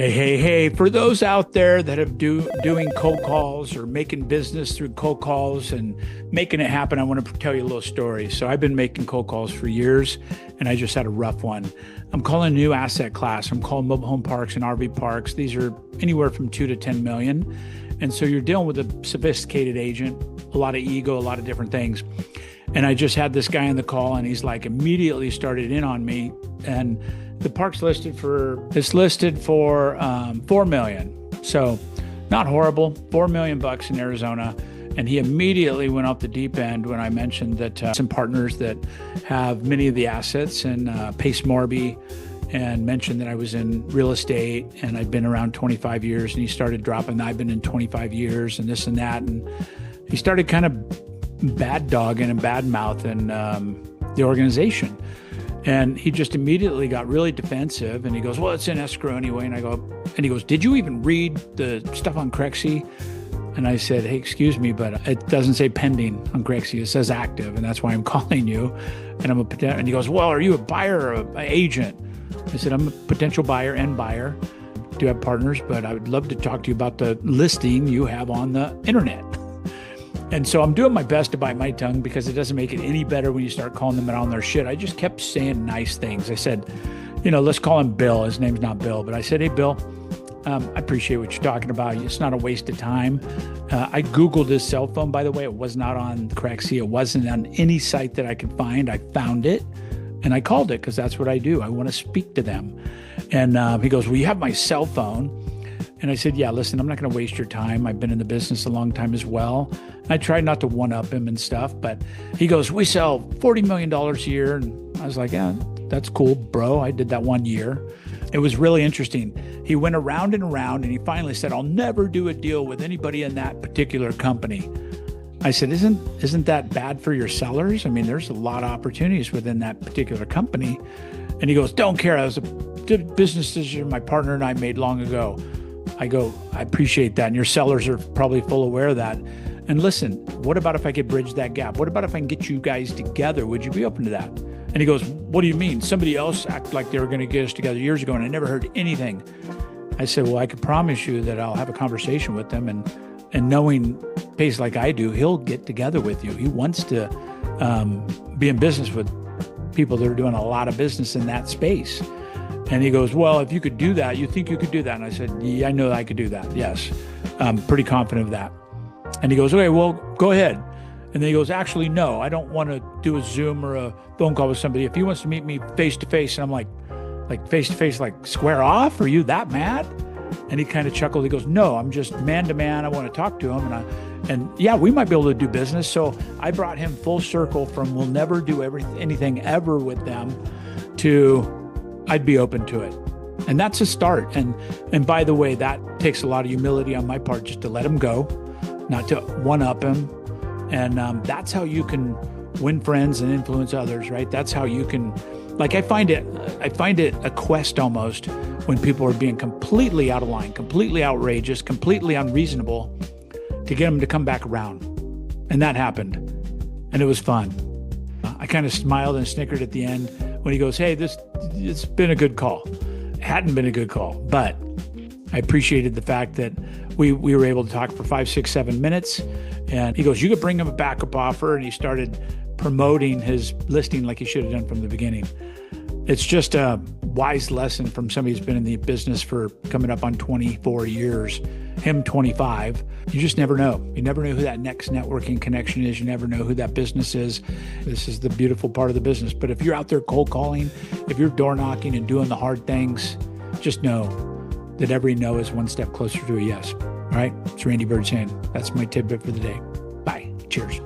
Hey, for those out there that have doing cold calls or making business through cold calls and making it happen, I want to tell you a little story. So I've been making cold calls for years, and I just had a rough one. I'm calling a new asset class. I'm calling mobile home parks and RV parks. These are anywhere from 2 to 10 million. And so you're dealing with a sophisticated agent, a lot of ego, a lot of different things. And I just had this guy on the call, and he's like immediately started in on me. And the park's listed for 4 million. So not horrible, 4 million bucks in Arizona. And he immediately went off the deep end when I mentioned that some partners that have many of the assets and Pace Morby, and mentioned that I was in real estate and I'd been around 25 years. And he started dropping, I've been in 25 years and this and that. And he started kind of bad dogging and bad mouthing the organization. And he just immediately got really defensive, and he goes, well, it's in escrow anyway. And he goes, did you even read the stuff on Crexy? And I said, hey, excuse me, but it doesn't say pending on Crexy. It says active, and that's why I'm calling you. And he goes, well, are you a buyer or an agent? I said, I'm a potential buyer and buyer. Do have partners, but I would love to talk to you about the listing you have on the internet. And so I'm doing my best to bite my tongue, because it doesn't make it any better when you start calling them out on their shit. I just kept saying nice things. I said, let's call him Bill. His name's not Bill, but I said, hey, Bill, I appreciate what you're talking about. It's not a waste of time. I Googled his cell phone, by the way. It was not on Crexy. It wasn't on any site that I could find. I found it and I called it, because that's what I do. I want to speak to them. And he goes, well, you have my cell phone. And I said, yeah, listen, I'm not going to waste your time. I've been in the business a long time as well. I tried not to one-up him and stuff, but he goes, we sell $40 million a year. And I was like, yeah, that's cool, bro. I did that 1 year. It was really interesting. He went around and around, and he finally said, I'll never do a deal with anybody in that particular company. I said, isn't that bad for your sellers? I mean, there's a lot of opportunities within that particular company. And he goes, don't care. That was a business decision my partner and I made long ago. I go, I appreciate that. And your sellers are probably full aware of that. And listen, what about if I could bridge that gap? What about if I can get you guys together? Would you be open to that? And he goes, what do you mean? Somebody else acted like they were going to get us together years ago, and I never heard anything. I said, well, I can promise you that I'll have a conversation with them, and knowing Pace like I do, he'll get together with you. He wants to be in business with people that are doing a lot of business in that space. And he goes, well, if you could do that, you think you could do that? And I said, yeah, I know I could do that. Yes, I'm pretty confident of that. And he goes, okay, well, go ahead. And then he goes, actually, no, I don't want to do a Zoom or a phone call with somebody. If he wants to meet me face to face, and I'm like face to face, like square off? Are you that mad? And he kind of chuckled. He goes, no, I'm just man to man. I want to talk to him. And yeah, we might be able to do business. So I brought him full circle from we'll never do anything ever with them to I'd be open to it. And that's a start. And by the way, that takes a lot of humility on my part, just to let him go, not to one-up him. And that's how you can win friends and influence others, right? That's how you can, like, I find it a quest almost when people are being completely out of line, completely outrageous, completely unreasonable, to get them to come back around. And that happened. And it was fun. I kind of smiled and snickered at the end when he goes, hey, it's been a good call. It hadn't been a good call, but I appreciated the fact that we were able to talk for 5, 6, 7 minutes. And he goes, you could bring him a backup offer. And he started promoting his listing like he should have done from the beginning. It's just a wise lesson from somebody who's been in the business for coming up on 24 years, him 25. You just never know. You never know who that next networking connection is. You never know who that business is. This is the beautiful part of the business. But if you're out there cold calling, if you're door knocking and doing the hard things, just know that every no is one step closer to a yes. All right? It's Randy Byrd saying, that's my tidbit for the day. Bye. Cheers.